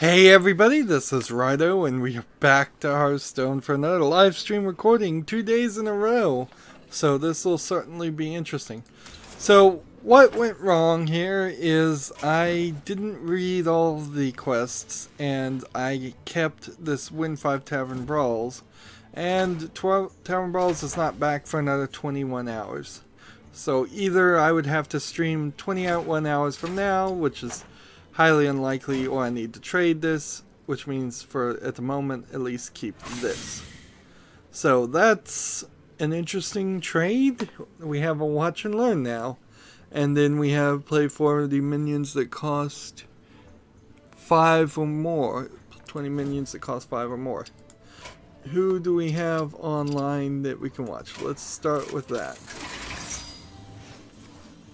Hey everybody, this is Rydo, and we are back to Hearthstone for another live stream recording 2 days in a row. So this will certainly be interesting. So what went wrong here is I didn't read all of the quests, and I kept this Win 5 Tavern Brawls. And Tavern Brawls is not back for another 21 hours. So either I would have to stream 21 hours from now, which is highly unlikely, or I need to trade this, which means for at the moment at least keep this. So that's an interesting trade. We have a watch and learn now, and then we have play for the minions that cost 5 or more, 20 minions that cost 5 or more. Who do we have online that we can watch? Let's start with that.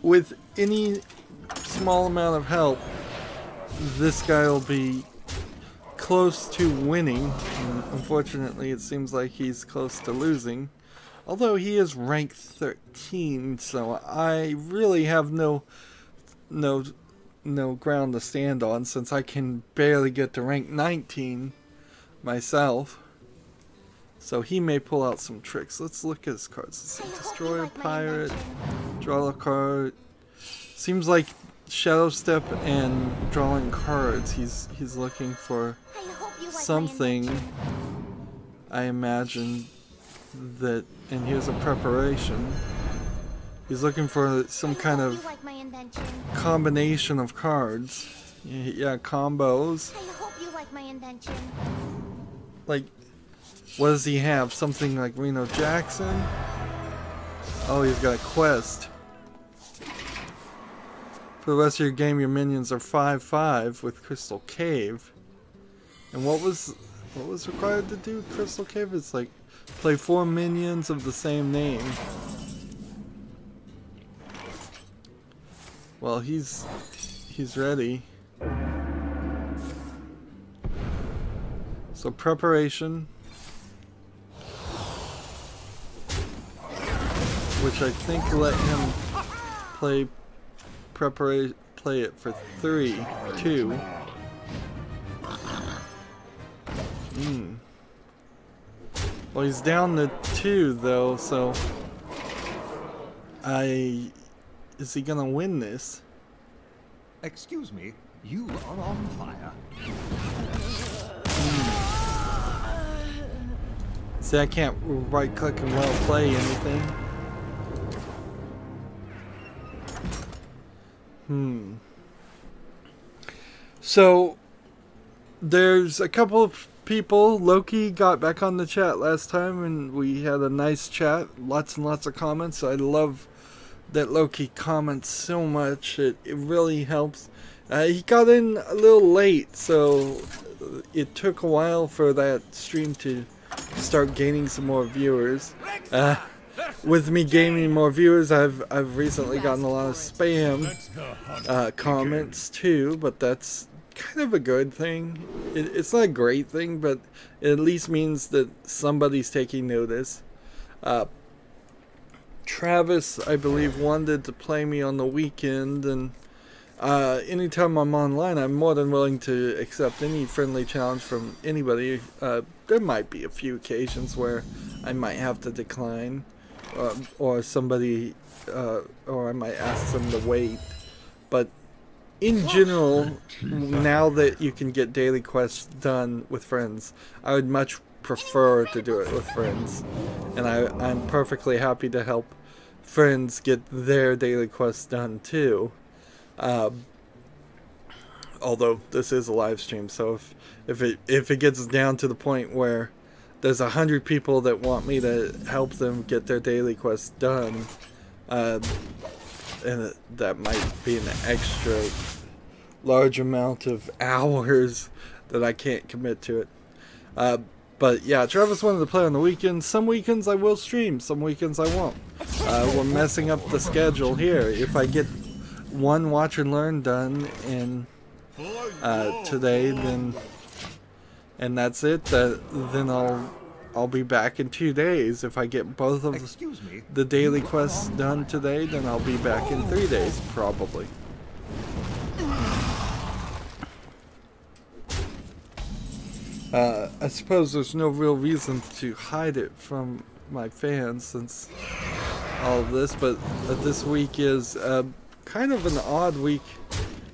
With any small amount of help, this guy will be close to winning. Unfortunately, it seems like he's close to losing. Although he is rank 13, so I really have no ground to stand on, since I can barely get to rank 19 myself. So he may pull out some tricks. Let's look at his cards. Let's see. Destroy a pirate, draw a card. Seems like Shadow Step and drawing cards. He's looking for something. I imagine that, and here's a preparation. He's looking for some kind of combination of cards. Yeah, combos. Like, what does he have? Something like Reno Jackson? Oh, he's got a quest. For the rest of your game, your minions are 5/5 with Crystal Cave. And what was required to do Crystal Cave? It's like play 4 minions of the same name. Well, he's ready. So preparation, which I think let him play it for 3, 2. Well, he's down to 2 though, so is he gonna win this? Excuse me, you are on fire. See, I can't right click and well play anything. So there's a couple of people. Loki got back on the chat last time and we had a nice chat, lots and lots of comments. I love that Loki comments so much. It really helps. He got in a little late, so it took a while for that stream to start gaining some more viewers. With me gaining more viewers, I've recently gotten a lot of spam comments too, but that's kind of a good thing. It's not a great thing, but it at least means that somebody's taking notice. Travis, I believe, wanted to play me on the weekend, and anytime I'm online, I'm more than willing to accept any friendly challenge from anybody. There might be a few occasions where I might have to decline, or somebody, or I might ask them to wait. But in general, now that you can get daily quests done with friends, I would much prefer to do it with friends. And I'm perfectly happy to help friends get their daily quests done too. Although this is a live stream, so if it gets down to the point where there's 100 people that want me to help them get their daily quests done, and that might be an extra large amount of hours that I can't commit to it. But yeah, Travis wanted to play on the weekends. Some weekends I will stream, some weekends I won't. We're messing up the schedule here. If I get one watch and learn done in today, then and that's it, then I'll be back in 2 days. If I get both of the daily quests done today, then I'll be back in 3 days probably. I suppose there's no real reason to hide it from my fans since all of this, but this week is kind of an odd week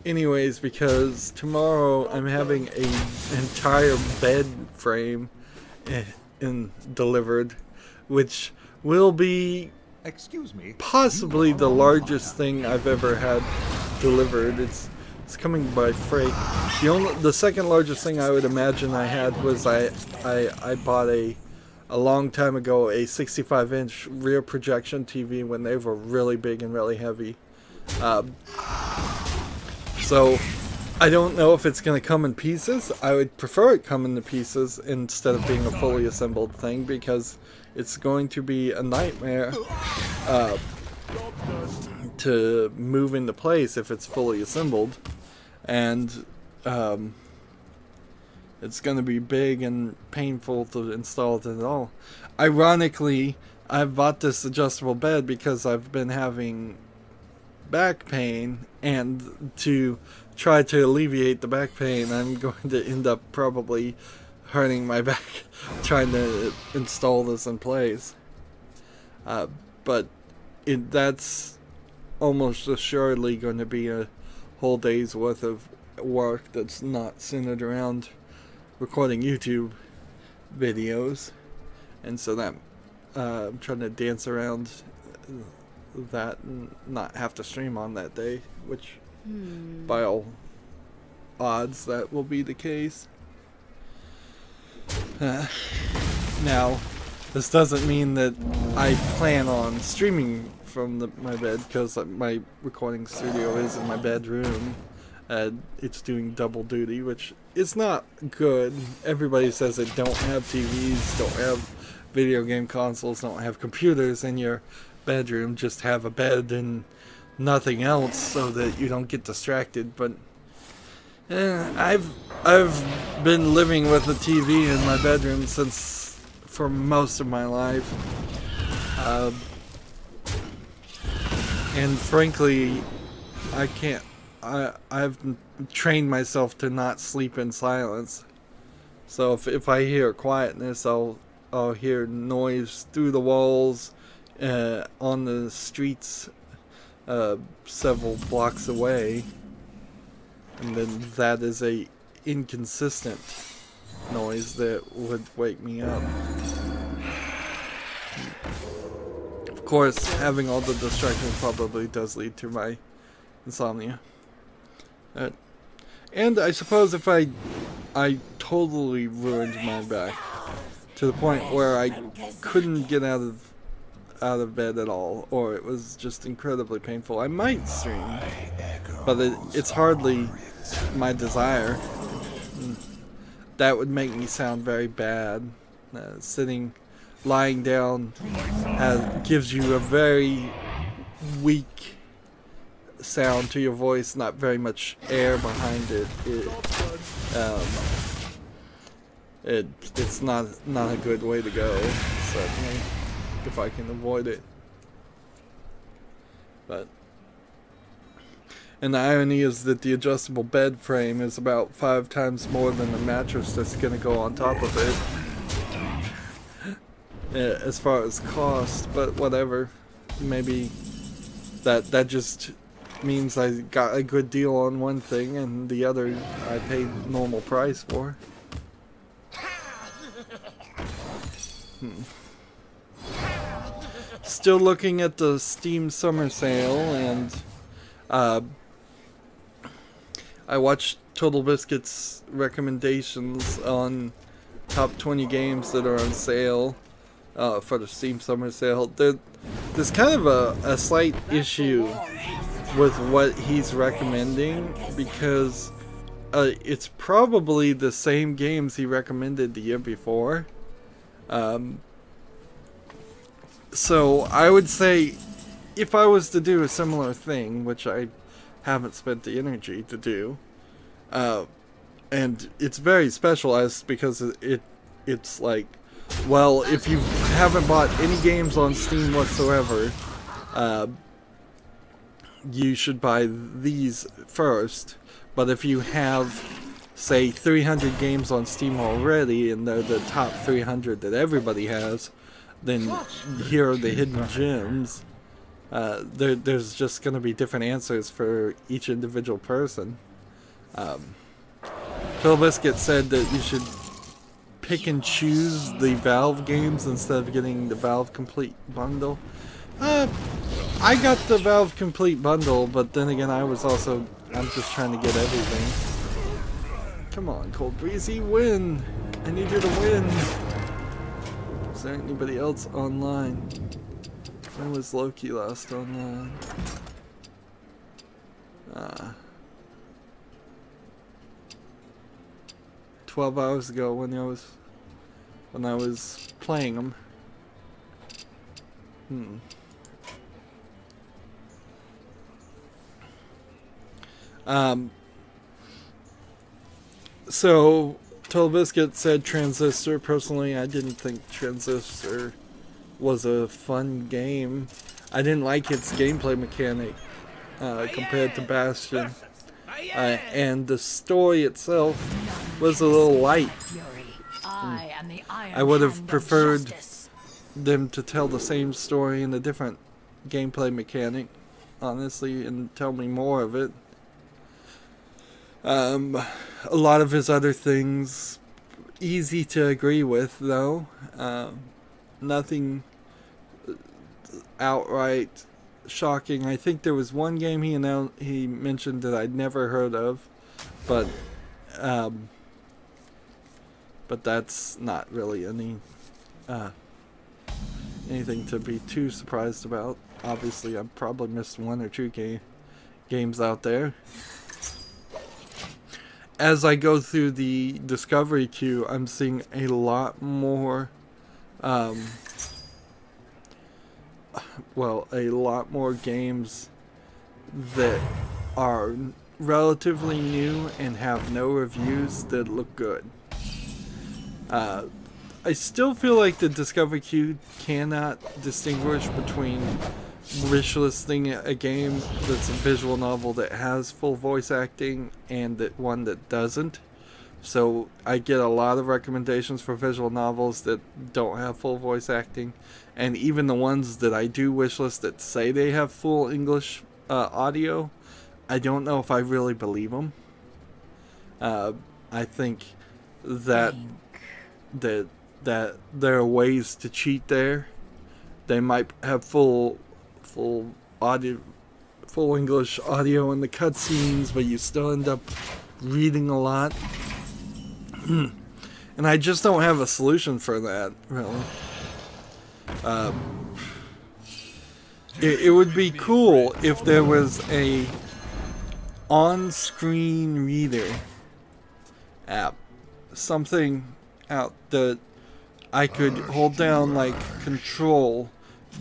anyways, because tomorrow I'm having an entire bed frame delivered, which will be possibly the largest thing I've ever had delivered. It's coming by freight. The second largest thing I would imagine I had was I bought a long time ago a 65-inch rear projection TV when they were really big and really heavy. So I don't know if it's going to come in pieces. I would prefer it come into pieces instead of being a fully assembled thing, because it's going to be a nightmare to move into place if it's fully assembled. And it's going to be big and painful to install it at all. Ironically, I've bought this adjustable bed because I've been having back pain, and to try to alleviate the back pain, I'm going to end up probably hurting my back trying to install this in place. But that's almost assuredly going to be a whole day's worth of work that's not centered around recording YouTube videos, and so that I'm trying to dance around that and not have to stream on that day, which by all odds that will be the case. Now, this doesn't mean that I plan on streaming from my bed, because my recording studio is in my bedroom. It's doing double duty, which is not good. Everybody says that don't have TVs, don't have video game consoles, don't have computers in your bedroom, just have a bed and nothing else so that you don't get distracted. But I've been living with a TV in my bedroom for most of my life, and frankly I've trained myself to not sleep in silence. So if I hear quietness, I'll hear noise through the walls, on the streets several blocks away, and then that is a inconsistent noise that would wake me up. Of course, having all the distractions probably does lead to my insomnia. And I suppose if I totally ruined my back to the point where I couldn't get out of bed at all, or it was just incredibly painful, I might stream, but it's hardly my desire. That would make me sound very bad. Lying down gives you a very weak sound to your voice, not very much air behind it. It's not a good way to go, certainly, if I can avoid it. And the irony is that the adjustable bed frame is about 5 times more than the mattress that's going to go on top of it, as far as cost. But whatever, maybe that just means I got a good deal on one thing and the other I paid normal price for. Still looking at the Steam summer sale, and I watched Total Biscuit's recommendations on top 20 games that are on sale for the Steam summer sale. There's kind of a slight issue with what he's recommending, because it's probably the same games he recommended the year before. So I would say, if I was to do a similar thing, which I haven't spent the energy to do, and it's very specialized because it's like, well, if you haven't bought any games on Steam whatsoever, you should buy these first. But if you have say 300 games on Steam already, and they're the top 300 that everybody has, then here are the hidden gems. There's just going to be different answers for each individual person. Phil Biscuit said that you should pick and choose the Valve games instead of getting the Valve Complete Bundle. I got the Valve Complete Bundle, but then again, I'm just trying to get everything. Come on, Cold Breezy, win! I need you to win! Is there anybody else online? When was Loki last online? 12 hours ago when I was playing them. So Total Biscuit said Transistor. Personally, I didn't think Transistor was a fun game. I didn't like its gameplay mechanic compared to Bastion. And the story itself was a little light. I would have preferred them to tell the same story in a different gameplay mechanic, honestly, and tell me more of it. A lot of his other things, easy to agree with, though. Nothing outright shocking. I think there was one game he mentioned that I'd never heard of, but that's not really anything to be too surprised about. Obviously, I've probably missed one or two games out there. As I go through the discovery queue, I'm seeing a lot more, a lot more games that are relatively new and have no reviews that look good. I still feel like the discovery queue cannot distinguish between wishlisting a game that's a visual novel that has full voice acting and one that doesn't. So I get a lot of recommendations for visual novels that don't have full voice acting, and even the ones that I do wishlist that say they have full English audio, I don't know if I really believe them. I think that there are ways to cheat there. They might have full English audio in the cutscenes, but you still end up reading a lot. And I just don't have a solution for that, really. It would be cool if there was a on-screen reader app, something out that I could hold down like Control,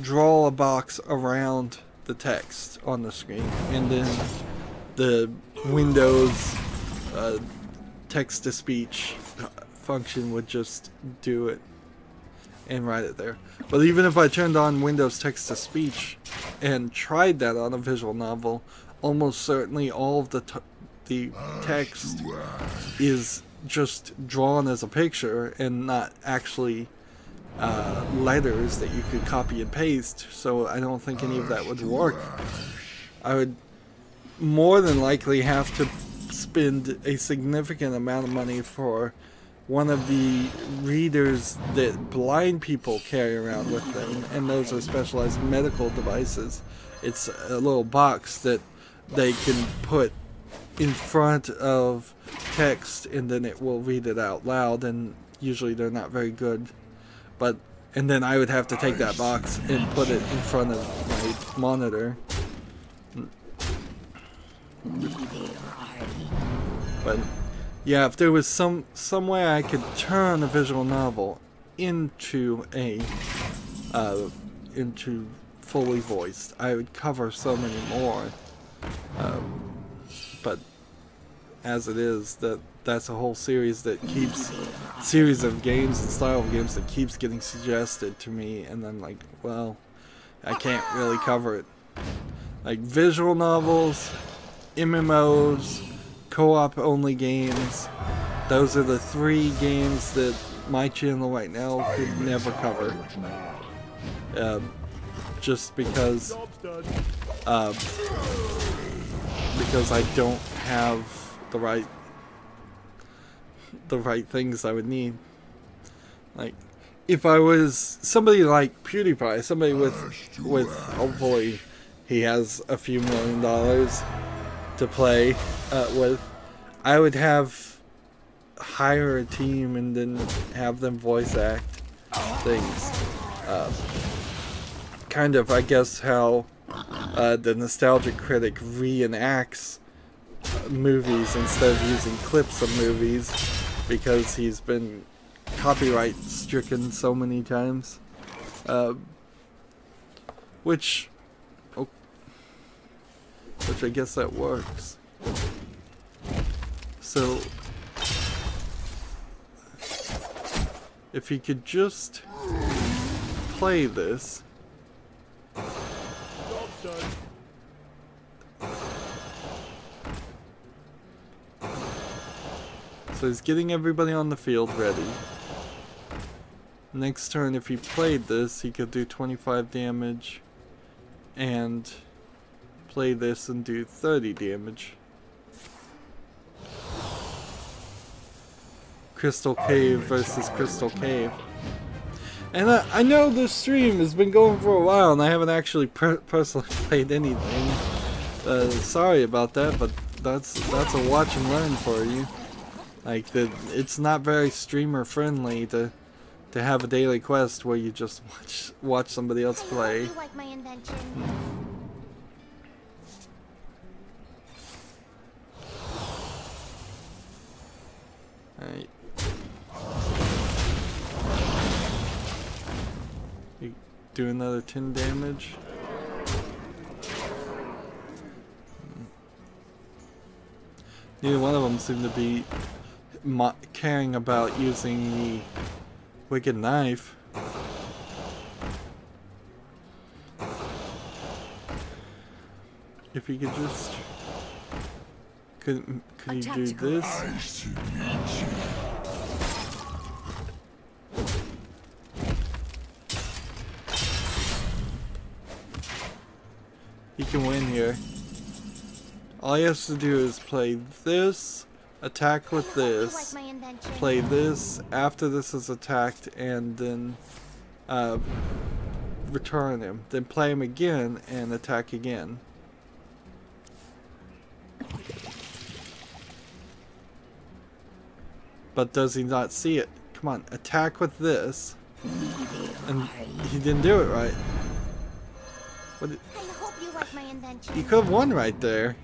draw a box around the text on the screen, and then the Windows text-to-speech function would just do it and write it there. But even if I turned on Windows text-to-speech and tried that on a visual novel, almost certainly all of the text is just drawn as a picture and not actually letters that you could copy and paste, so I don't think any of that would work. I would more than likely have to spend a significant amount of money for one of the readers that blind people carry around with them, and those are specialized medical devices. It's a little box that they can put in front of text, and then it will read it out loud, and usually they're not very good. And then I would have to take that box and put it in front of my monitor. But yeah, if there was some way I could turn a visual novel into into fully voiced, I would cover so many more. But as it is, that's a whole series of games and style of games that keeps getting suggested to me, and I'm like, well, I can't really cover it. Like visual novels, MMOs, co-op only games. Those are the 3 games that my channel right now could never cover. Just because I don't have the right things I would need. Like, if I was somebody like PewDiePie, somebody with hopefully he has a few $1 million to play with, I would hire a team and then have them voice act things. Kind of, I guess, how the Nostalgic Critic reenacts movies instead of using clips of movies, because he's been copyright stricken so many times. Which I guess that works. So if he could just play this. So he's getting everybody on the field ready. Next turn, if he played this, he could do 25 damage and play this and do 30 damage. Crystal Cave versus Crystal Cave. And I know this stream has been going for a while and I haven't actually personally played anything. Sorry about that, but that's a watch and learn for you. Like, it's not very streamer friendly to have a daily quest where you just watch somebody else play. You like my invention? Alright. You do another 10 damage. Neither one of them seem to be caring about using the Wicked Knife. If you could just... Could you do this? He can win here. All he has to do is play this, attack with this, play this after this is attacked, and then return him. Then play him again and attack again. But does he not see it? Come on, attack with this. And he didn't do it right. What did, I hope you like my invention. you could have won right there.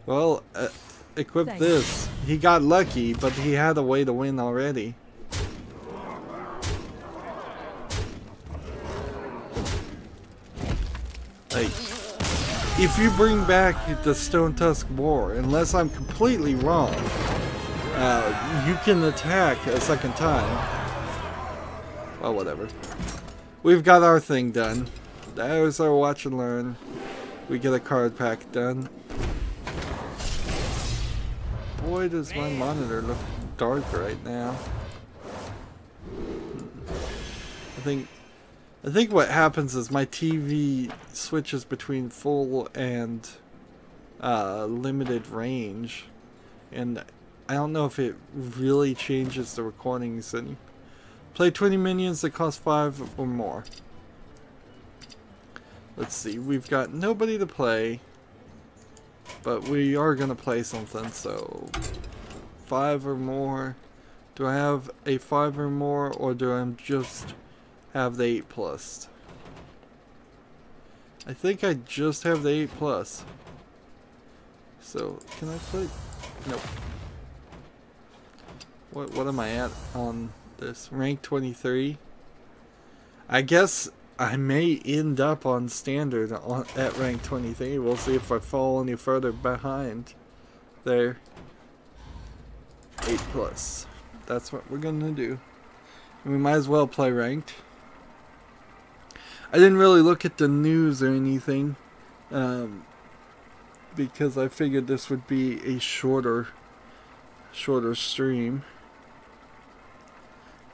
Well, equip this. He got lucky, but he had a way to win already. Like, if you bring back the Stone Tusk War, unless I'm completely wrong, you can attack a second time. Well, whatever. We've got our thing done. There's our watch and learn. We get a card pack done. Boy, does my monitor look dark right now. I think what happens is my TV switches between full and limited range, and I don't know if it really changes the recordings. And play 20 minions that cost 5 or more. Let's see, we've got nobody to play, but we are gonna play something. So 5 or more. Do I have a 5 or more, or do I just have the 8+? I think I just have the 8+. So can I play? Nope. What am I at on this? Rank 23. I guess I may end up on standard at rank 23. We'll see if I fall any further behind there. 8+. That's what we're gonna do. We might as well play ranked. I didn't really look at the news or anything because I figured this would be a shorter stream.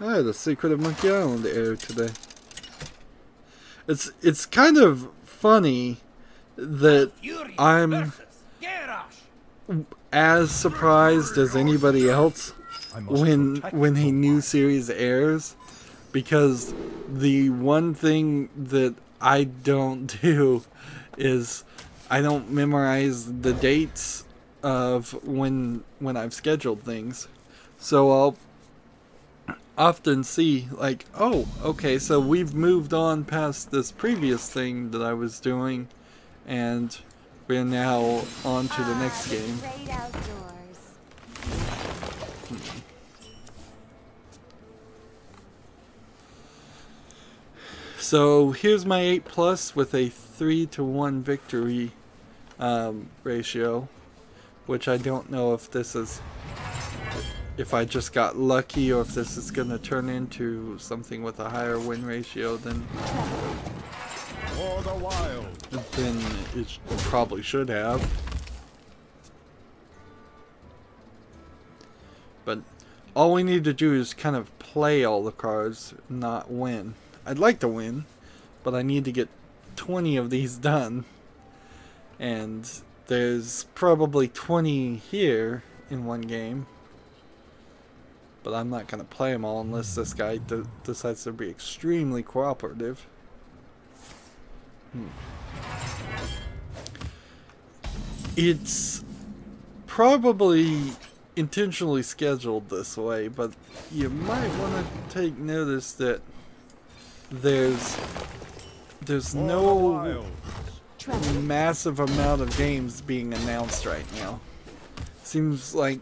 Ah, the Secret of Monkey Island aired today. It's kind of funny that I'm as surprised as anybody else when a new series airs, because the one thing that I don't do is I don't memorize the dates of when I've scheduled things. So I'll often see like, oh, okay, so we've moved on past this previous thing that I was doing, and we're now on to the next game. Great outdoors. So here's my 8+ with a 3-to-1 victory ratio, which I don't know if this is, if I just got lucky, or if this is going to turn into something with a higher win ratio than it probably should have. But all we need to do is kind of play all the cards, not win. I'd like to win, but I need to get 20 of these done. And there's probably 20 here in one game. But I'm not going to play them all unless this guy decides to be extremely cooperative. It's probably intentionally scheduled this way, but you might want to take notice that there's no massive amount of games being announced right now. Seems like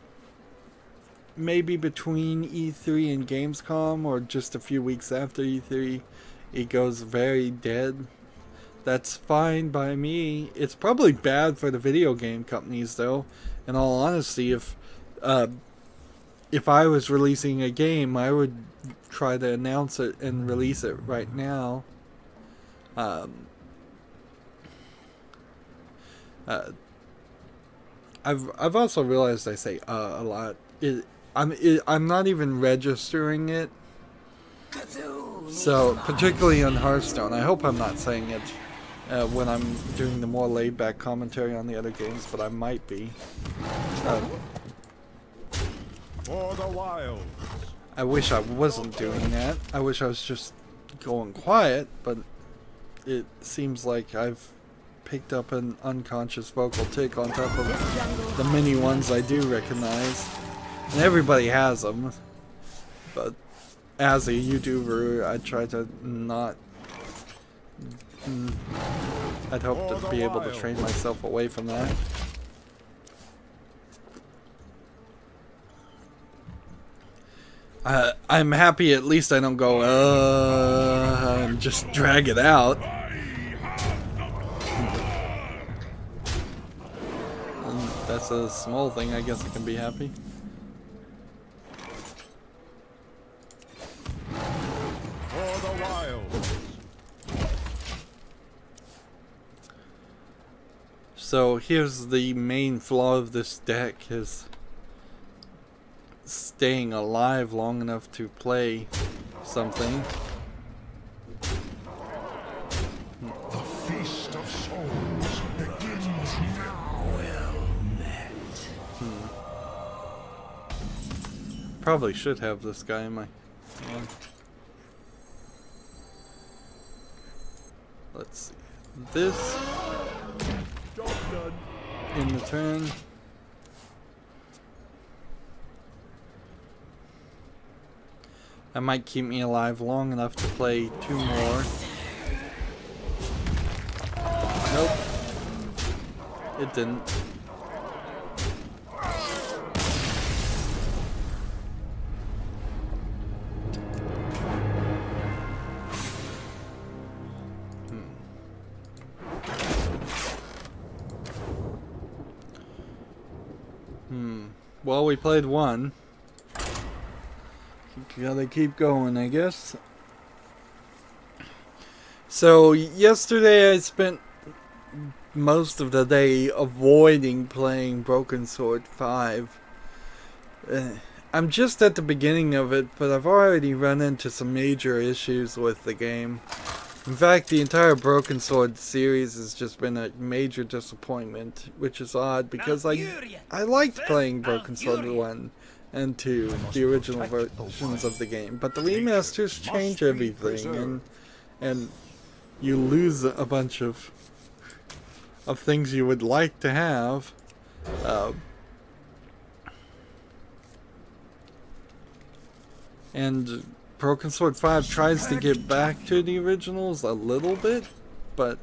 maybe between E3 and Gamescom, or just a few weeks after E3, it goes very dead. That's fine by me. It's probably bad for the video game companies, though. In all honesty, if I was releasing a game, I would try to announce it and release it right now. I've also realized I say a lot. I'm not even registering it. So particularly on Hearthstone, I hope I'm not saying it when I'm doing the more laid-back commentary on the other games, but I might be. For the wilds. I wish I wasn't doing that. I wish I was just going quiet, but it seems like I've picked up an unconscious vocal tick on top of the many ones I do recognize. And everybody has them, but as a YouTuber, I try to not... I'd hope to be able to train myself away from that. I'm happy at least I don't go, and just drag it out. And that's a small thing, I guess I can be happy. For the wilds. So here's the main flaw of this deck, is staying alive long enough to play something. The feast of souls begins now. Well met. Probably should have this guy in my hand. Let's see. This in the turn. That might keep me alive long enough to play 2 more. Nope. It didn't. Well, we played 1. Gotta keep going, I guess. So yesterday I spent most of the day avoiding playing Broken Sword 5. I'm just at the beginning of it, but I've already run into some major issues with the game. In fact, the entire Broken Sword series has just been a major disappointment, which is odd because I liked playing Broken Sword 1 and 2, the original versions of the game, but the remasters change everything, and you lose a bunch of things you would like to have. And Broken Sword 5 tries to get back to the originals a little bit, but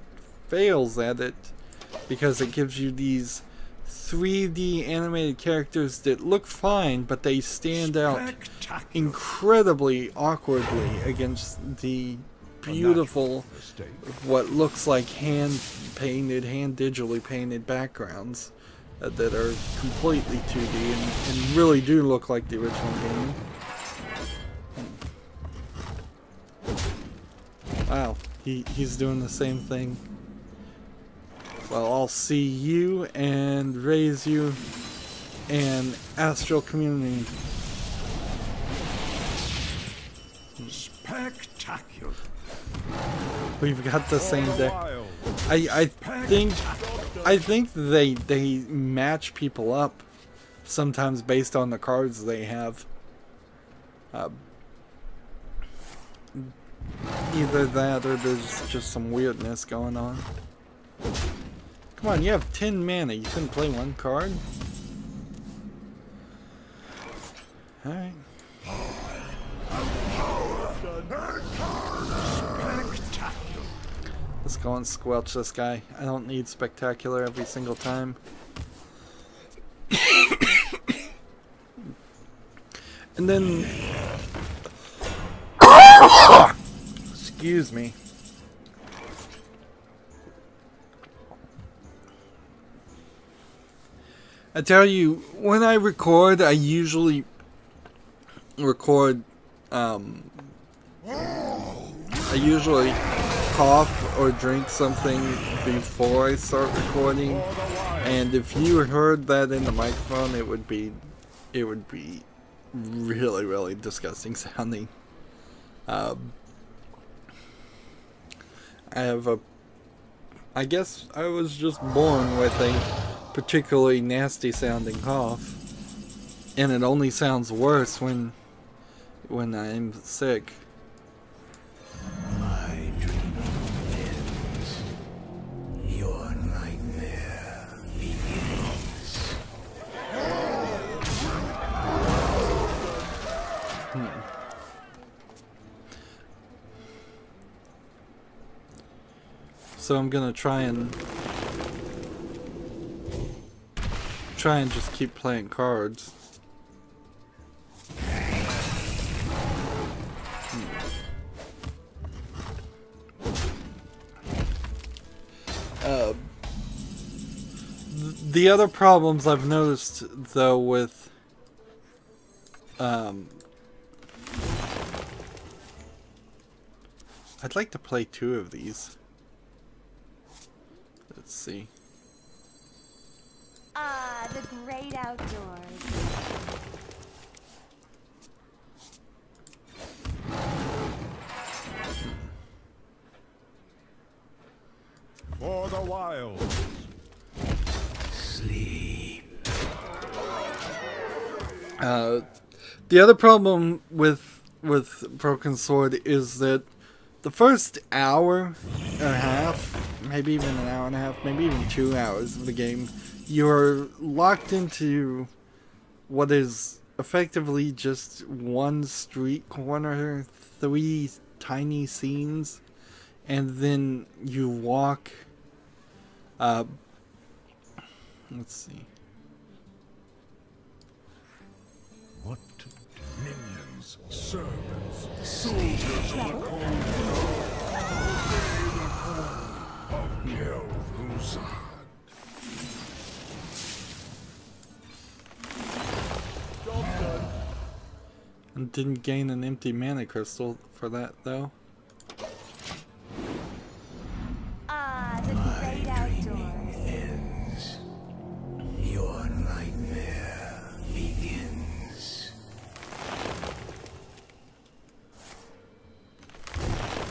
fails at it because it gives you these 3D animated characters that look fine, but they stand out incredibly awkwardly against the beautiful, what looks like hand digitally painted backgrounds that are completely 2D and really do look like the original game. Wow, he's doing the same thing. Well, I'll see you and raise you and astral community. Spectacular. We've got the same deck. I think they match people up sometimes based on the cards they have. Either that or there's just some weirdness going on. Come on, you have 10 mana. You couldn't play one card? Alright. Let's go and squelch this guy. I don't need spectacular every single time. And then... Excuse me. I tell you, when I record, I usually record, I usually cough or drink something before I start recording, and if you heard that in the microphone, it would be really, really disgusting sounding. I guess I was just born with a particularly nasty sounding cough, and it only sounds worse when I'm sick. My dream ends. Your nightmare begins. So I'm gonna try and just keep playing cards. The other problems I've noticed though with I'd like to play 2 of these. Let's see. Ah, the great outdoors. For the wilds. Sleep. The other problem with Broken Sword is that the first hour and a half, maybe even an hour and a half, maybe even 2 hours of the game, you're locked into what is effectively just one street corner, 3 tiny scenes, and then you walk, let's see. What minions, servants, soldiers of the cold of Kel'Thuzad. And didn't gain an empty mana crystal for that though. Ah, the great outdoors.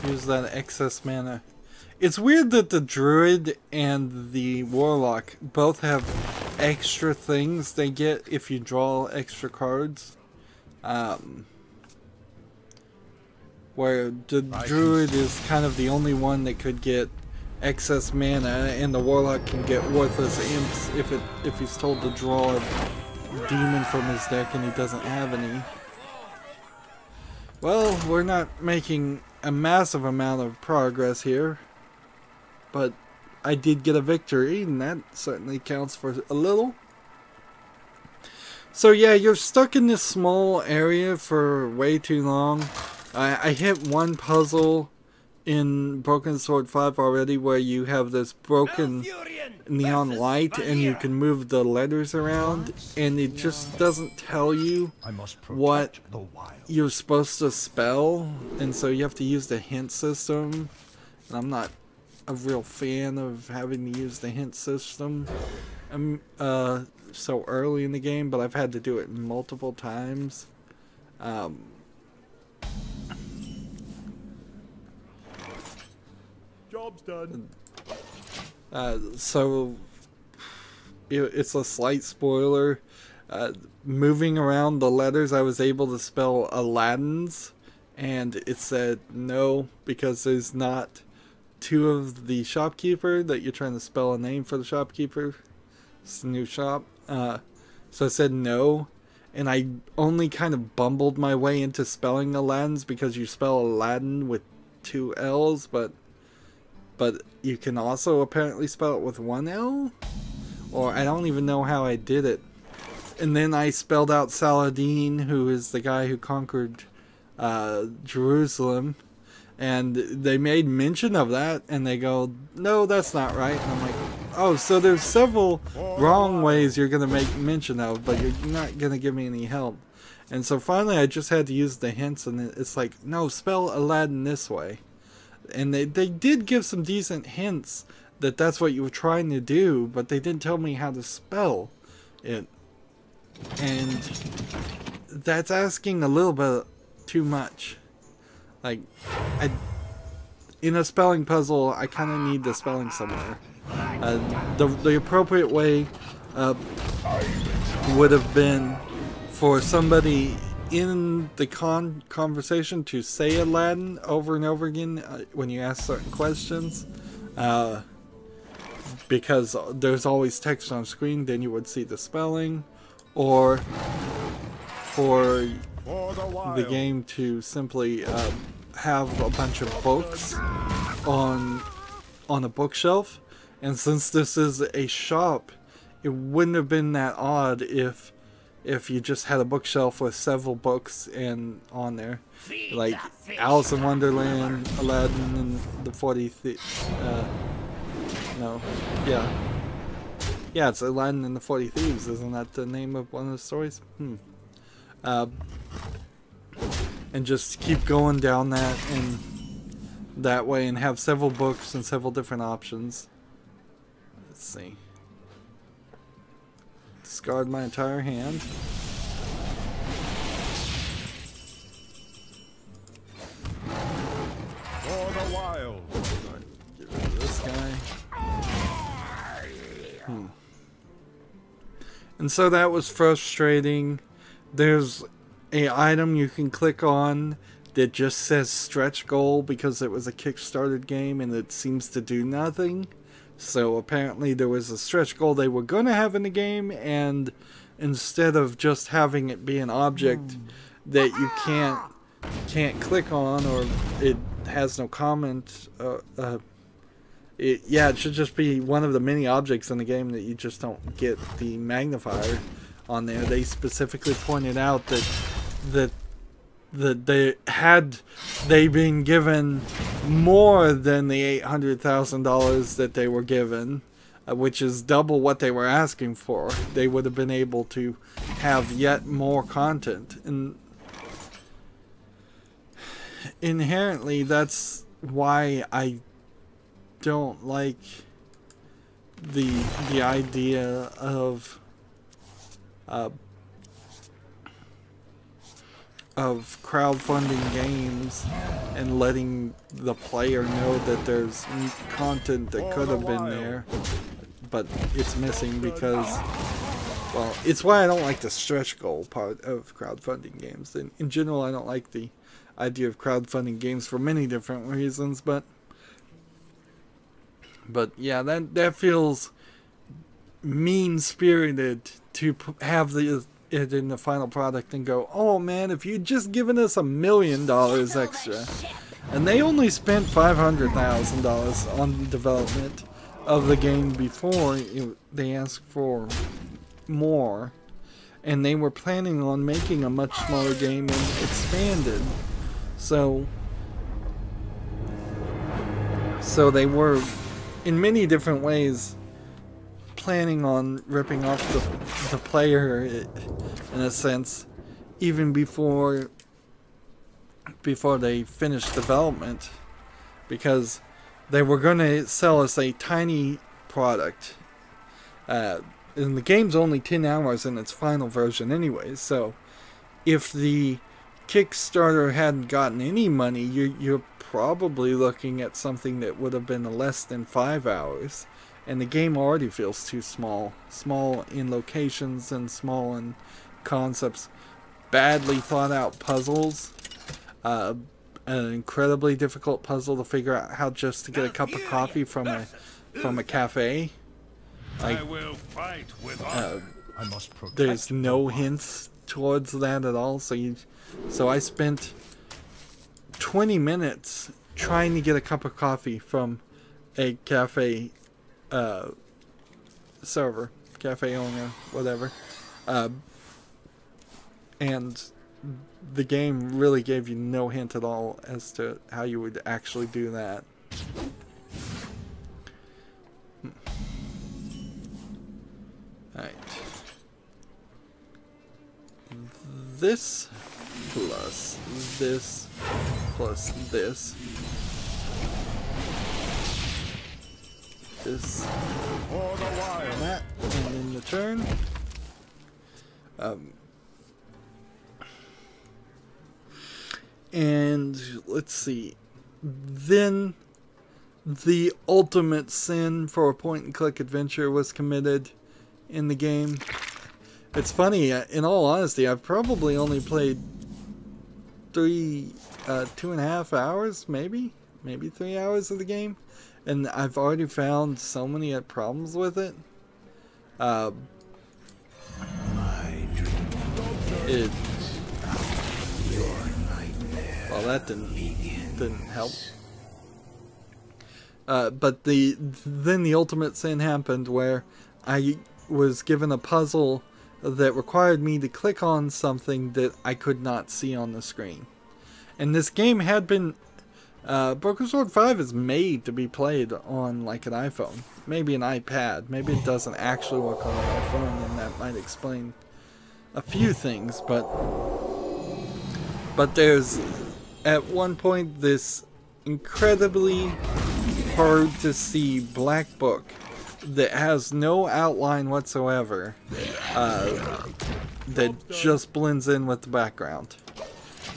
use that excess mana. It's weird that the druid and the warlock both have extra things they get if you draw extra cards. Where the druid is kind of the only one that could get excess mana, and the warlock can get worthless imps if he's told to draw a demon from his deck and he doesn't have any. Well, we're not making a massive amount of progress here, but I did get a victory, and that certainly counts for a little. So yeah, you're stuck in this small area for way too long. I hit one puzzle in Broken Sword 5 already where you have this broken neon light and you can move the letters around, and it just doesn't tell you what you're supposed to spell, and so you have to use the hint system, and I'm not a real fan of having to use the hint system so early in the game, but I've had to do it multiple times. Job's done. So it's a slight spoiler. Moving around the letters, I was able to spell Aladdin's, and it said no because there's not two of the shopkeeper that you're trying to spell a name for the shopkeeper. It's a new shop. So I said no, and I only kind of bumbled my way into spelling Aladdin's because you spell Aladdin with two L's, but you can also apparently spell it with one L, or I don't even know how I did it. And then I spelled out Saladin, who is the guy who conquered Jerusalem, and they made mention of that, and they go, no, that's not right. And I'm like, oh, so there's several wrong ways you're going to make mention of, but you're not going to give me any help. And so finally I just had to use the hints, and it's like, no, spell Aladdin this way. And they did give some decent hints that that's what you were trying to do, but they didn't tell me how to spell it. And that's asking a little bit too much. Like, in a spelling puzzle, I kind of need the spelling somewhere. The appropriate way would have been for somebody in the conversation to say Aladdin over and over again when you ask certain questions, because there's always text on screen, then you would see the spelling, or for the game to simply have a bunch of books on a bookshelf. And since this is a shop, it wouldn't have been that odd if you just had a bookshelf with several books and on there, like Alice in Wonderland, Aladdin, and the 40 it's Aladdin and the 40 Thieves. Isn't that the name of one of the stories? And just keep going down that way and have several books and several different options. Let's see. Discard my entire hand. For the wild. Get rid of this guy. And so that was frustrating. There's a item you can click on that just says stretch goal because it was a kickstarted game and it seems to do nothing. So apparently there was a stretch goal they were going to have in the game, and instead of just having it be an object that you can't click on, or it has no comment, it should just be one of the many objects in the game that you just don't get the magnifier on there. They specifically pointed out that they been given more than the $800,000 that they were given, which is double what they were asking for, they would have been able to have yet more content. And inherently, that's why I don't like the idea of of crowdfunding games and letting the player know that there's content that could have been there, but it's missing because, well, it's why I don't like the stretch goal part of crowdfunding games. In general, I don't like the idea of crowdfunding games for many different reasons, but yeah, that feels mean-spirited to have it in the final product and go, oh man, if you'd just given us $1 million extra. And they only spent $500,000 on development of the game before they asked for more, and they were planning on making a much smaller game and expanded. So they were in many different ways planning on ripping off the player in a sense, even before they finished development, because they were going to sell us a tiny product. And the game's only 10 hours in its final version anyway, so if the Kickstarter hadn't gotten any money, you're probably looking at something that would have been less than 5 hours. And the game already feels too small. Small in locations and small in concepts. Badly thought out puzzles. An incredibly difficult puzzle to figure out how just to get a cup of coffee from a cafe. Like, there's no hints towards that at all. So I spent 20 minutes trying to get a cup of coffee from a cafe server, cafe owner, whatever, and the game really gave you no hint at all as to how you would actually do that. Alright. This plus this plus this. This and that, and in the turn. And let's see. Then the ultimate sin for a point-and-click adventure was committed in the game. It's funny, in all honesty, I've probably only played 2.5 hours, maybe 3 hours of the game, and I've already found so many problems with it. Well, that didn't help. But then the ultimate sin happened, where I was given a puzzle that required me to click on something that I could not see on the screen. And this game had been... Broken Sword 5 is made to be played on like an iPhone. Maybe an iPad. Maybe it doesn't actually work on an iPhone, and that might explain a few things. But there's, at one point, this incredibly hard to see black book that has no outline whatsoever, that just blends in with the background.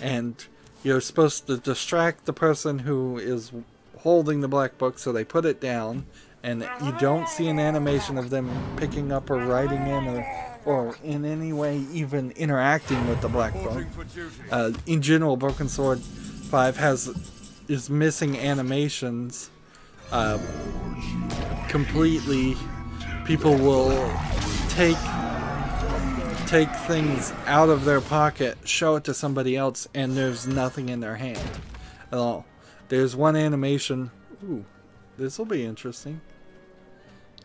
And you're supposed to distract the person who is holding the black book, so they put it down, and you don't see an animation of them picking up or writing in or in any way even interacting with the black book. In general, Broken Sword 5 is missing animations completely. People will take things out of their pocket, show it to somebody else, and there's nothing in their hand at all. There's one animation. Ooh, this will be interesting.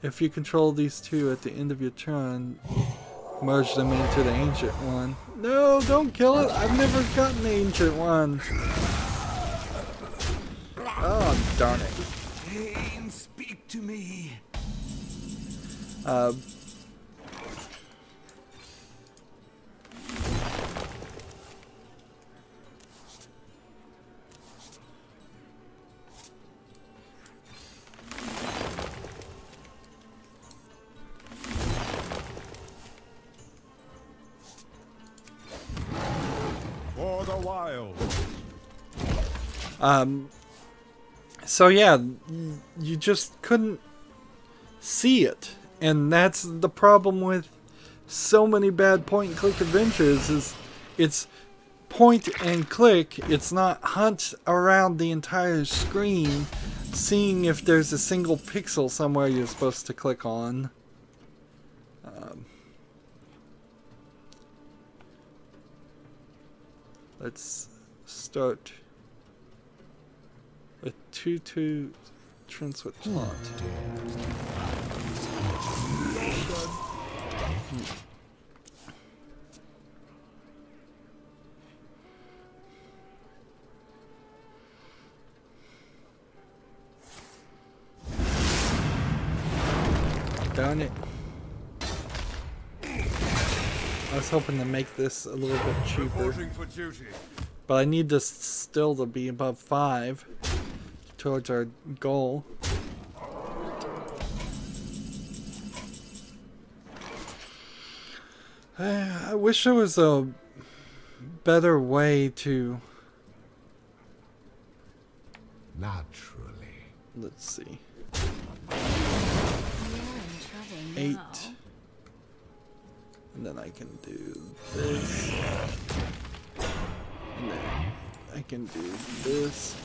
If you control these two at the end of your turn, merge them into the ancient one. No, don't kill it. I've never gotten the ancient one. Oh, darn it. Pain, speak to me. For the wild. So yeah, you just couldn't see it, and that's the problem with so many bad point-and-click adventures. Is it's point and click. It's not hunt around the entire screen, seeing if there's a single pixel somewhere you're supposed to click on. Let's start a 2-2 transwitch slot. Darn it. I was hoping to make this a little bit cheaper, but I need this still to be above 5 towards our goal. I wish there was a better way to... Naturally. Let's see. You're in trouble 8. now. And then I can do this. And then I can do this.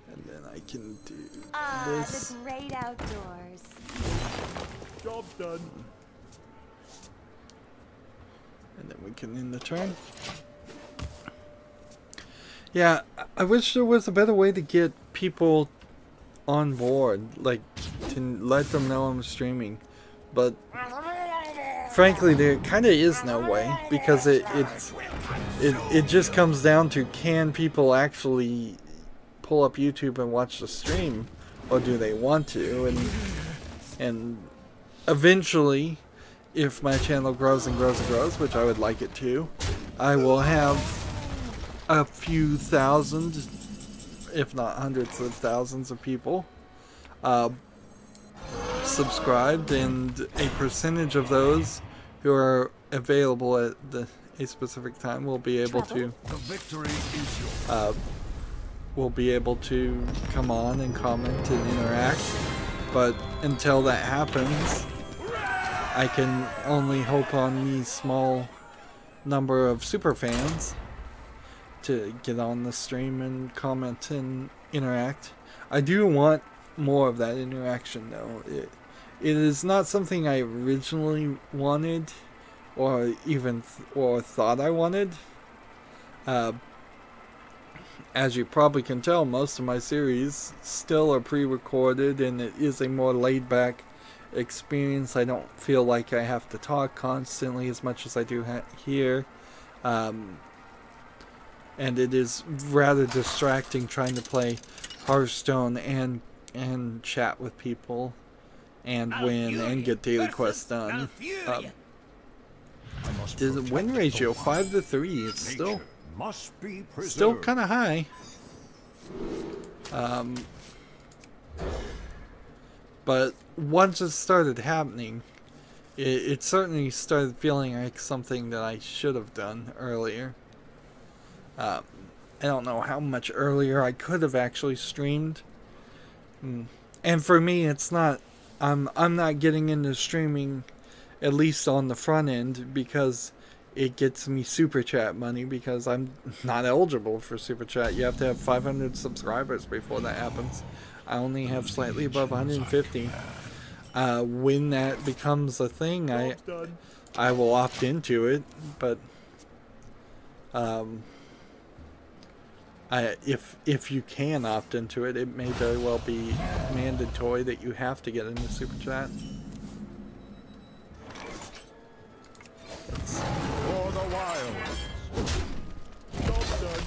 And then I can do this. The great outdoors. Job done. And then we can end the turn. Yeah, I wish there was a better way to get people on board, like to let them know I'm streaming. But frankly, there kind of is no way, because it just comes down to, can people actually pull up YouTube and watch the stream, or do they want to? And eventually, if my channel grows and grows and grows, which I would like it to, I will have a few thousand, if not hundreds of thousands of people subscribed, and a percentage of those who are available at a specific time will be able to come on and comment and interact. But until that happens, I can only hope on the small number of super fans to get on the stream and comment and interact. I do want more of that interaction, though. It is not something I originally wanted, or even thought I wanted. As you probably can tell, most of my series still are pre-recorded, and it is a more laid-back experience. I don't feel like I have to talk constantly as much as I do here. And it is rather distracting trying to play Hearthstone and chat with people and win and get daily quests done. The win ratio 5-3. It's still kind of high. But once it started happening, it certainly started feeling like something that I should have done earlier. I don't know how much earlier I could have actually streamed. And for me, it's not, I'm not getting into streaming, at least on the front end, because it gets me super chat money, because I'm not eligible for super chat. You have to have 500 subscribers before that happens. I only have slightly above 150. When that becomes a thing, I will opt into it, but if you can opt into it, it may very well be mandatory that you have to get into super chat. For the wild. Job done.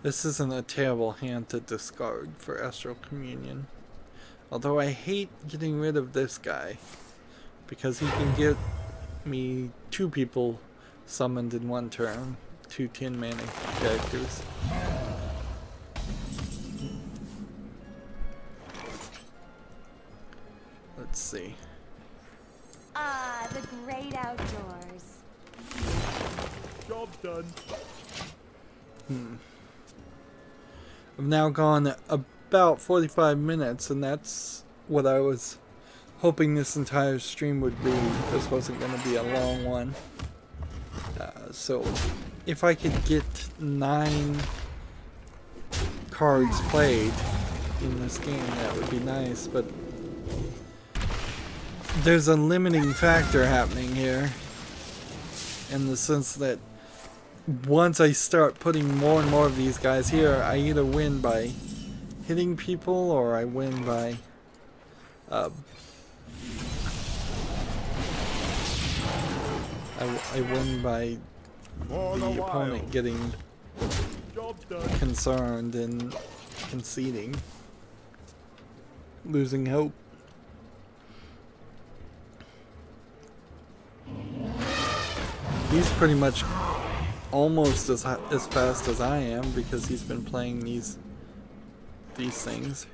This isn't a terrible hand to discard for Astral Communion. Although I hate getting rid of this guy, because he can get me 2 people summoned in one turn. 2 10-mana characters. Let's see. The great outdoors. done. I've now gone about 45 minutes, and that's what I was hoping this entire stream would be. This wasn't going to be a long one. So if I could get 9 cards played in this game, that would be nice, but there's a limiting factor happening here, in the sense that once I start putting more and more of these guys here, I either win by hitting people or I win by I win by the opponent getting concerned and conceding, losing hope. He's pretty much almost as fast as I am because he's been playing these things.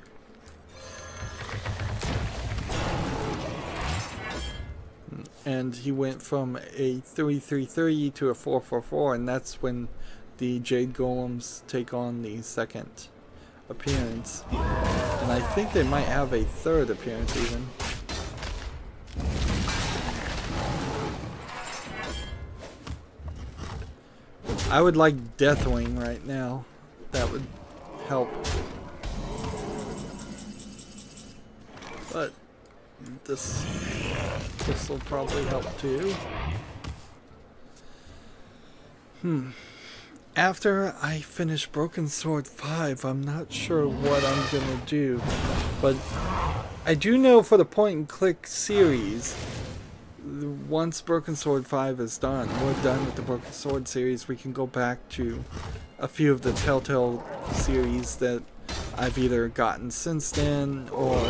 And he went from a 3-3-3 to a 4-4-4, and that's when the Jade Golems take on the second appearance. And I think they might have a third appearance even. I would like Deathwing right now. That would help. But this will probably help too. After I finish Broken Sword 5, I'm not sure what I'm gonna do. But I do know for the point and click series, once Broken Sword 5 is done, we're done with the Broken Sword series, we can go back to a few of the Telltale series that I've either gotten since then, or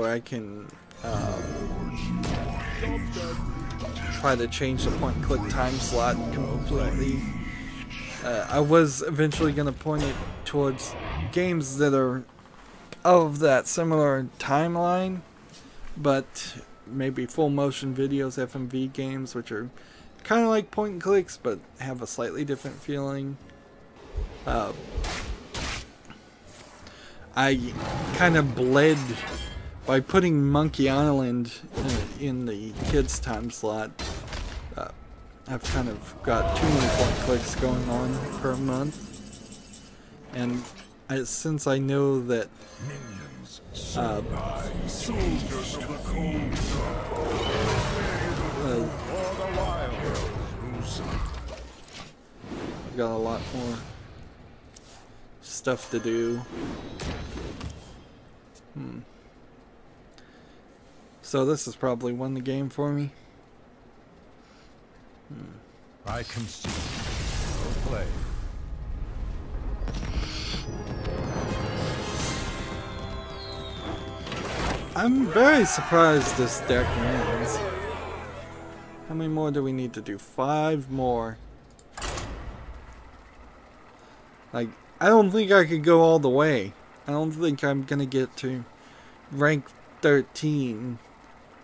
I can try to change the point and click time slot completely. I was eventually going to point it towards games that are of that similar timeline, but maybe full motion videos, FMV games, which are kind of like point and clicks but have a slightly different feeling. I kind of bled by putting Monkey Island in the kids time slot. I've kind of got too many point clicks going on per month, and since I know that I've got a lot more stuff to do. So this is probably won the game for me. I concede. Well played. I'm very surprised this deck wins. How many more do we need to do? 5 more. Like, I don't think I could go all the way. I don't think I'm gonna get to rank 13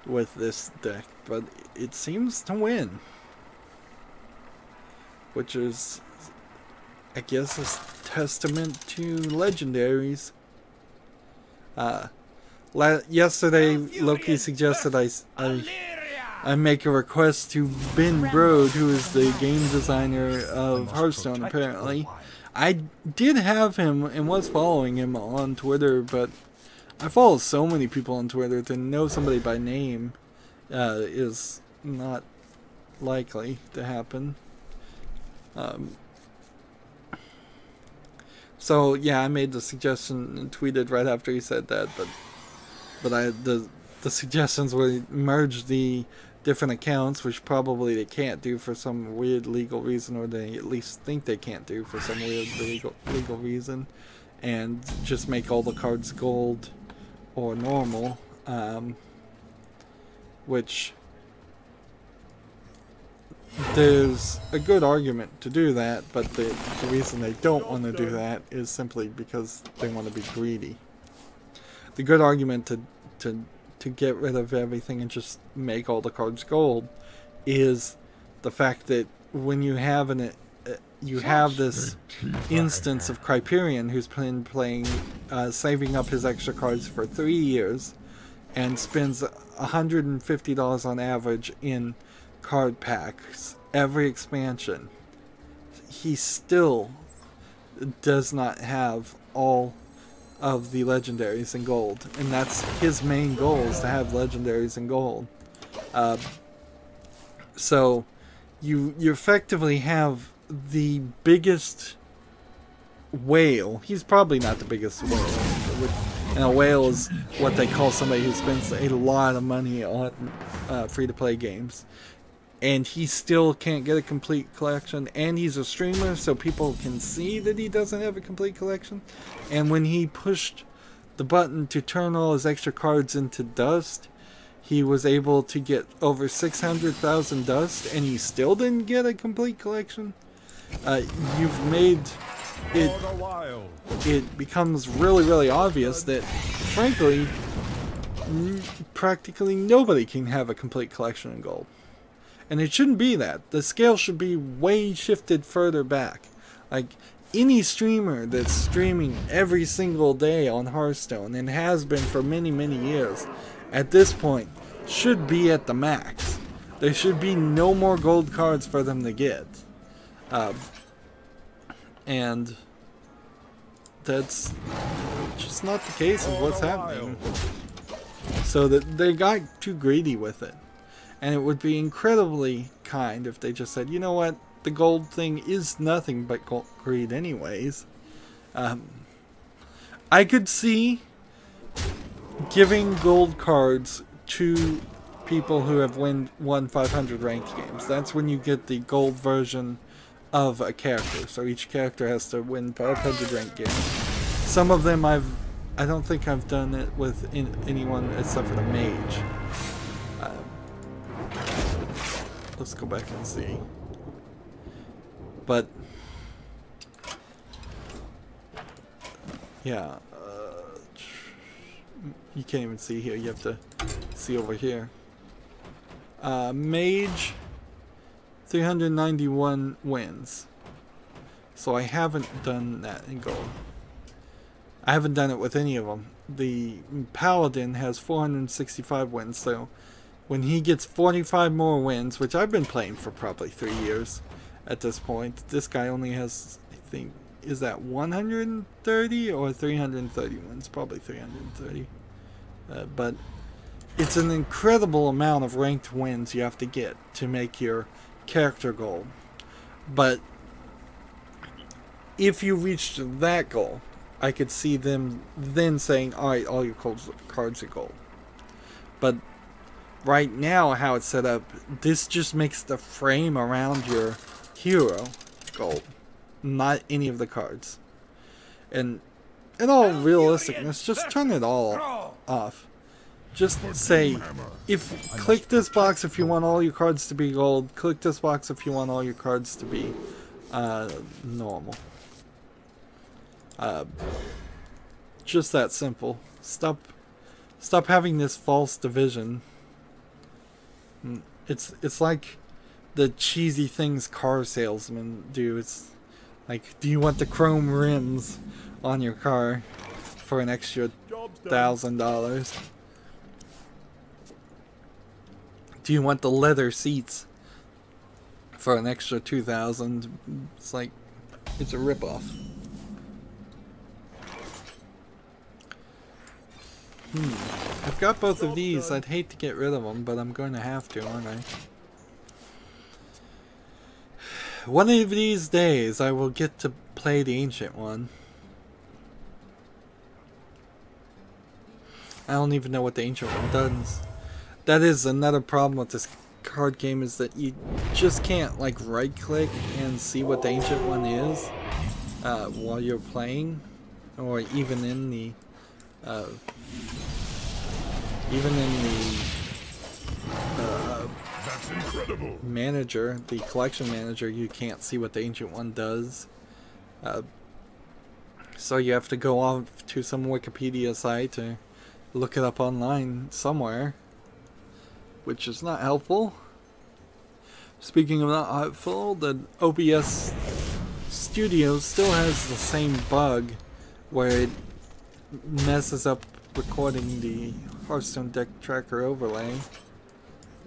with this deck, but it seems to win. Which is, I guess, a testament to legendaries. Yesterday, Loki suggested I make a request to Ben Brode, who is the game designer of Hearthstone, apparently. I did have him and was following him on Twitter, but I follow so many people on Twitter, to know somebody by name is not likely to happen. So yeah, I made the suggestion and tweeted right after he said that, but the suggestions were merge the different accounts, which probably they can't do for some weird legal reason, or they at least think they can't do for some weird legal reason, and just make all the cards gold or normal, which there's a good argument to do that, but the reason they don't want to do that is simply because they want to be greedy. The good argument to to get rid of everything and just make all the cards gold is the fact that when you have you have this instance of Criterion who's been playing, saving up his extra cards for 3 years and spends $150 on average in card packs every expansion. He still does not have all of the legendaries in gold, and that's his main goal, is to have legendaries in gold. So you effectively have the biggest whale. He's probably not the biggest whale, and a whale is what they call somebody who spends a lot of money on free-to-play games, and he still can't get a complete collection. And he's a streamer, so people can see that he doesn't have a complete collection. And when he pushed the button to turn all his extra cards into dust, he was able to get over 600,000 dust, and he still didn't get a complete collection. You've made it, it becomes really obvious that, frankly, practically nobody can have a complete collection in gold. And it shouldn't be that. The scale should be way shifted further back. Like, any streamer that's streaming every single day on Hearthstone, and has been for many years, at this point should be at the max. There should be no more gold cards for them to get. And that's just not the case of what's happening. So that they got too greedy with it. And it would be incredibly kind if they just said, you know what, the gold thing is nothing but greed anyways. I could see giving gold cards to people who have won 500 ranked games. That's when you get the gold version of a character. So each character has to win 500 ranked games. Some of them I don't think I've done it with anyone except for the mage. Let's go back and see. But yeah, you can't even see here. You have to see over here. Mage, 391 wins. So I haven't done that in gold. I haven't done it with any of them. The Paladin has 465 wins, so when he gets 45 more wins, which I've been playing for probably 3 years at this point, this guy only has, I think, is that 130 or 330 wins? Probably 330. But it's an incredible amount of ranked wins you have to get to make your character goal. But if you reached that goal, I could see them then saying, alright, all your cards are gold. But right now, how it's set up, this just makes the frame around your hero gold, not any of the cards. And in all realisticness, just turn it all off. Just say, click this box if you want all your cards to be gold, click this box if you want all your cards to be normal. Just that simple. Stop having this false division. It's like the cheesy things car salesmen do. It's like, do you want the chrome rims on your car for an extra $1,000? Do you want the leather seats for an extra $2,000? It's like, it's a ripoff. I've got both of these. I'd hate to get rid of them, but I'm going to have to, aren't I? One of these days, I will get to play the ancient one. I don't even know what the ancient one does. That is another problem with this card game, is that you just can't like right click and see what the ancient one is while you're playing, or even in the That's incredible. manager, the collection manager. You can't see what the ancient one does. So you have to go off to some Wikipedia site or look it up online somewhere, which is not helpful. Speaking of not helpful, the OBS Studio still has the same bug where it messes up recording the Hearthstone deck tracker overlay,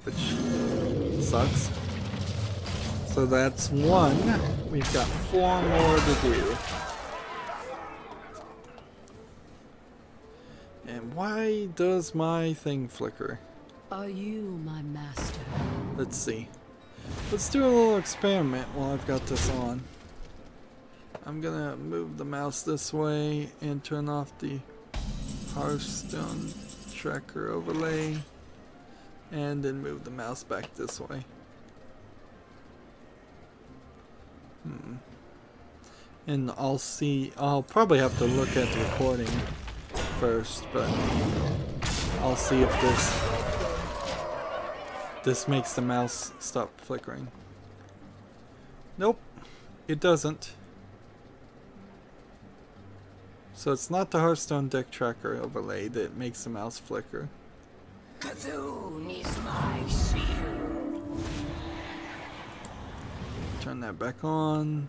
which sucks. So that's one. We've got 4 more to do. And why does my thing flicker? Are you my master? Let's see. Let's do a little experiment while I've got this on. I'm gonna move the mouse this way and turn off the Hearthstone tracker overlay, and then move the mouse back this way. And I'll probably have to look at the recording first, but I'll see if this makes the mouse stop flickering. Nope, it doesn't. So it's not the Hearthstone deck tracker overlay that makes the mouse flicker. Cthulhu is my shield. Turn that back on.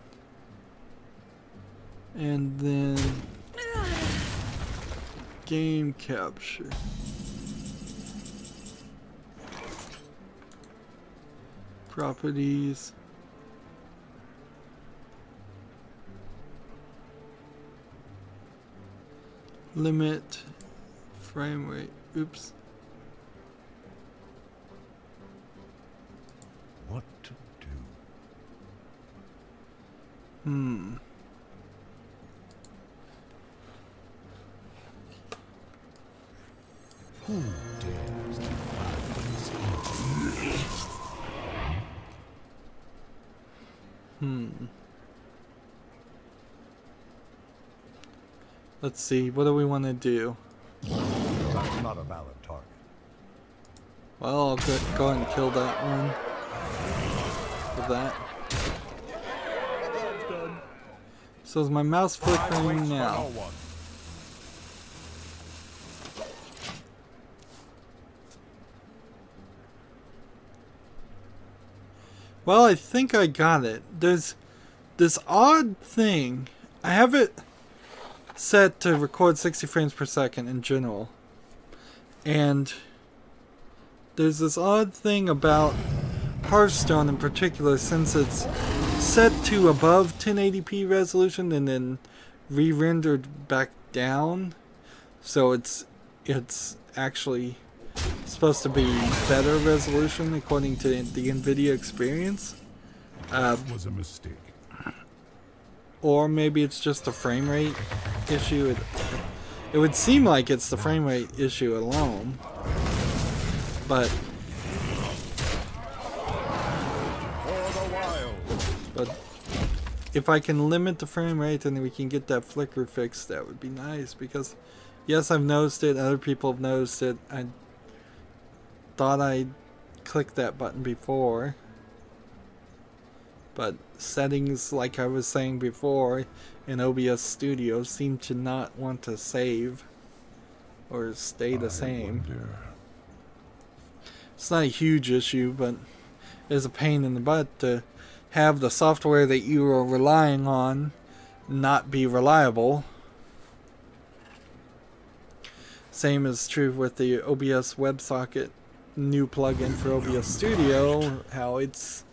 And then game capture. Properties. Limit frame rate. Oops. What to do? Who dares defy his injuries? Let's see, what do we want to do? That's not a valid target. Well, I'll go ahead and kill that one. With that. So is my mouse flickering now? Well, I think I got it. There's this odd thing. I have it set to record 60 frames per second in general. And there's this odd thing about Hearthstone in particular, since it's set to above 1080p resolution and then re-rendered back down. So it's actually supposed to be better resolution according to the NVIDIA experience. That was a mistake. Or maybe it's just a frame rate issue. It would seem like it's the frame rate issue alone. But if I can limit the frame rate and we can get that flicker fixed, that would be nice. Because yes, I've noticed it. Other people have noticed it. I thought I clicked that button before. But settings, like I was saying before, in OBS Studio seem to not want to save or stay the same. It's not a huge issue, but it's a pain in the butt to have the software that you are relying on not be reliable. Same is true with the OBS WebSocket new plugin for OBS Studio, how it's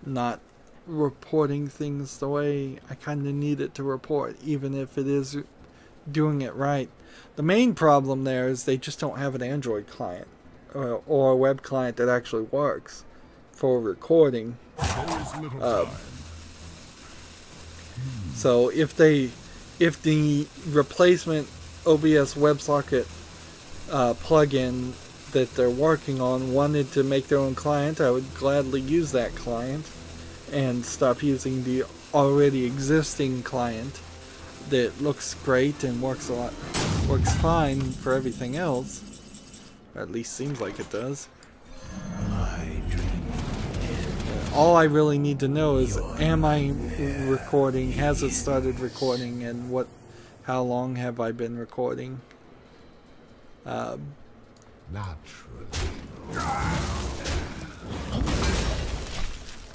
not reporting things the way I kind of need it to report, even if it is doing it right. The main problem there is they just don't have an Android client or a web client that actually works for recording. So if the replacement OBS WebSocket plugin that they're working on wanted to make their own client, I would gladly use that client and stop using the already existing client that looks great and works fine for everything else. Or at least seems like it does. All I really need to know is, am I recording? Has it started recording? And how long have I been recording? Naturally.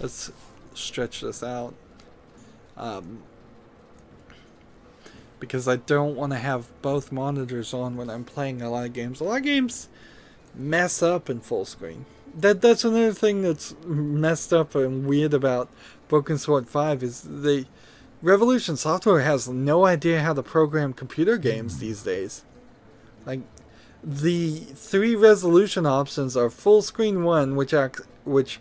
Let's stretch this out. Because I don't want to have both monitors on when I'm playing a lot of games. A lot of games mess up in full screen. That's another thing that's messed up and weird about Broken Sword 5 is Revolution Software has no idea how to program computer games these days. Like, the 3 resolution options are full screen 1, which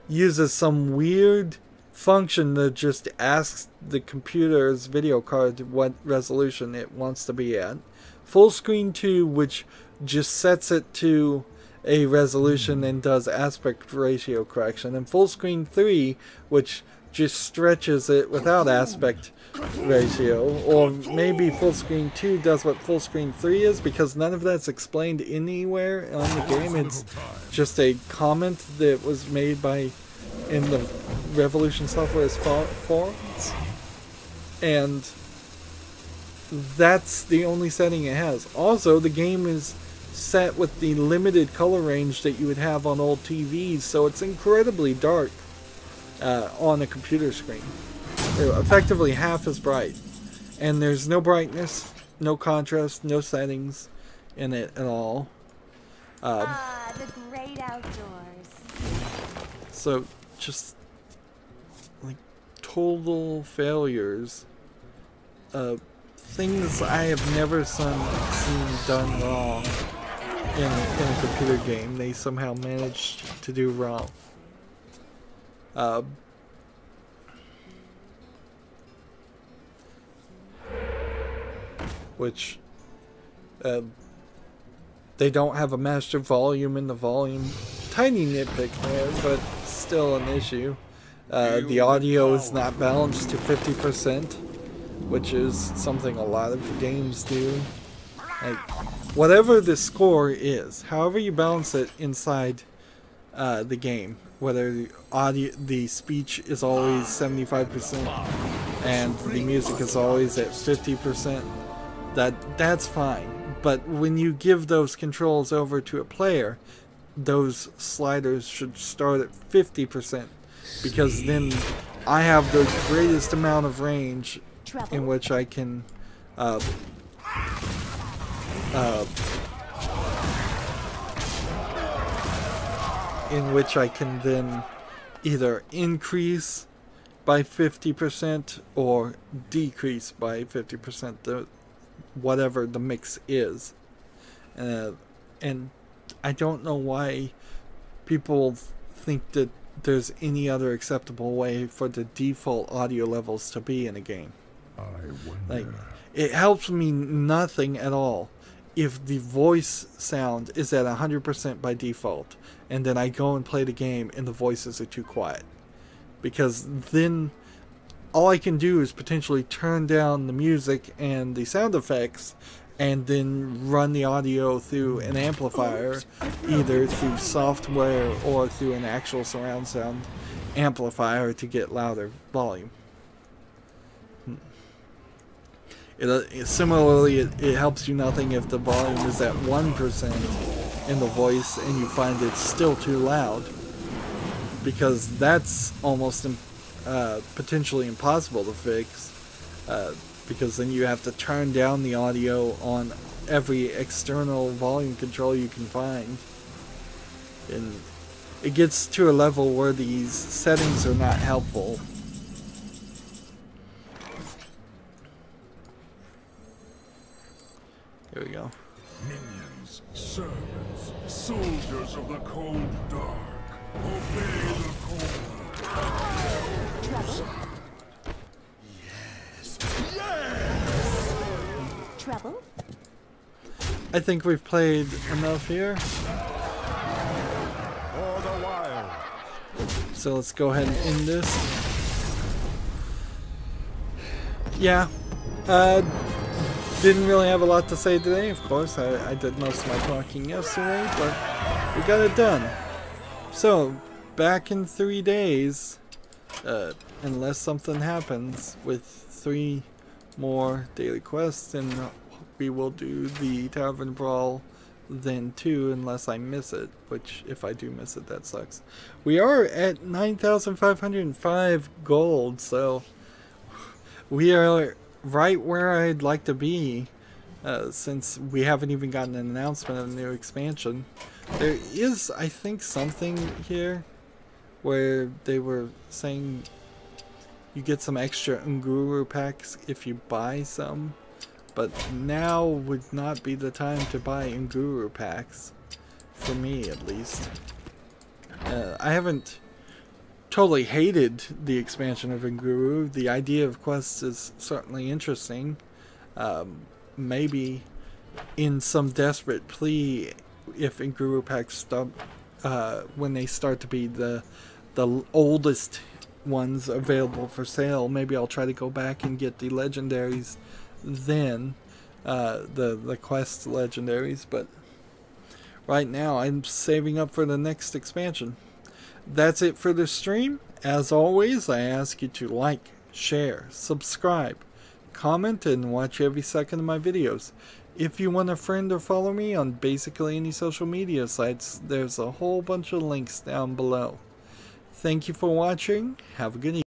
uses some weird function that just asks the computer's video card what resolution it wants to be at. Full screen 2, which just sets it to a resolution and does aspect ratio correction, and full screen 3, which just stretches it without aspect ratio, or maybe full screen 2 does what full screen 3 is, because none of that's explained anywhere on the game. It's just a comment that was made in the Revolution Software's forums, and that's the only setting it has. Also, the game is set with the limited color range that you would have on old TVs, so it's incredibly dark on a computer screen. Effectively half as bright, and there's no brightness, no contrast, no settings in it at all. The great outdoors. So just like total failures, things I have never seen done wrong in a computer game, they somehow managed to do wrong. Which they don't have a master volume in the volume. Tiny nitpick there, but still an issue. The audio is not balanced to 50%, which is something a lot of games do. Like, whatever the score is, however you balance it inside the game, whether the speech is always 75% and the music is always at 50%, that's fine. But when you give those controls over to a player, those sliders should start at 50%, because then I have the greatest amount of range in which I can then either increase by 50% or decrease by 50%, whatever the mix is. And I don't know why people think that there's any other acceptable way for the default audio levels to be in a game. Like, it helps me nothing at all if the voice sound is at 100% by default, and then I go and play the game and the voices are too quiet. Because then all I can do is potentially turn down the music and the sound effects and then run the audio through an amplifier, either through software or through an actual surround sound amplifier to get louder volume. Similarly, it helps you nothing if the volume is at 1% in the voice and you find it's still too loud, because that's almost potentially impossible to fix, because then you have to turn down the audio on every external volume control you can find, and it gets to a level where these settings are not helpful. Here we go. Minions, servants, soldiers of the cold dark, obey the cold. Yes, yes. Trouble? I think we've played enough here. For the wild. So let's go ahead and end this. Yeah. Didn't really have a lot to say today, of course. I did most of my talking yesterday, but we got it done. So, back in 3 days, unless something happens, with 3 more daily quests, and we will do the Tavern Brawl then too, unless I miss it, which if I do miss it, that sucks. We are at 9,505 gold, so we are right where I'd like to be, since we haven't even gotten an announcement of a new expansion. There is, I think, something here where they were saying you get some extra Unguru packs if you buy some, but now would not be the time to buy Unguru packs, for me at least. I haven't totally hated the expansion of Unguru. The idea of quests is certainly interesting. Maybe in some desperate plea, if Unguru packs stop, when they start to be the oldest ones available for sale, maybe I'll try to go back and get the legendaries then, the quest legendaries, but right now I'm saving up for the next expansion. That's it for the stream. As always, I ask you to like, share, subscribe, comment, and watch every second of my videos. If you want to friend or follow me on basically any social media sites, there's a whole bunch of links down below. Thank you for watching. Have a good evening.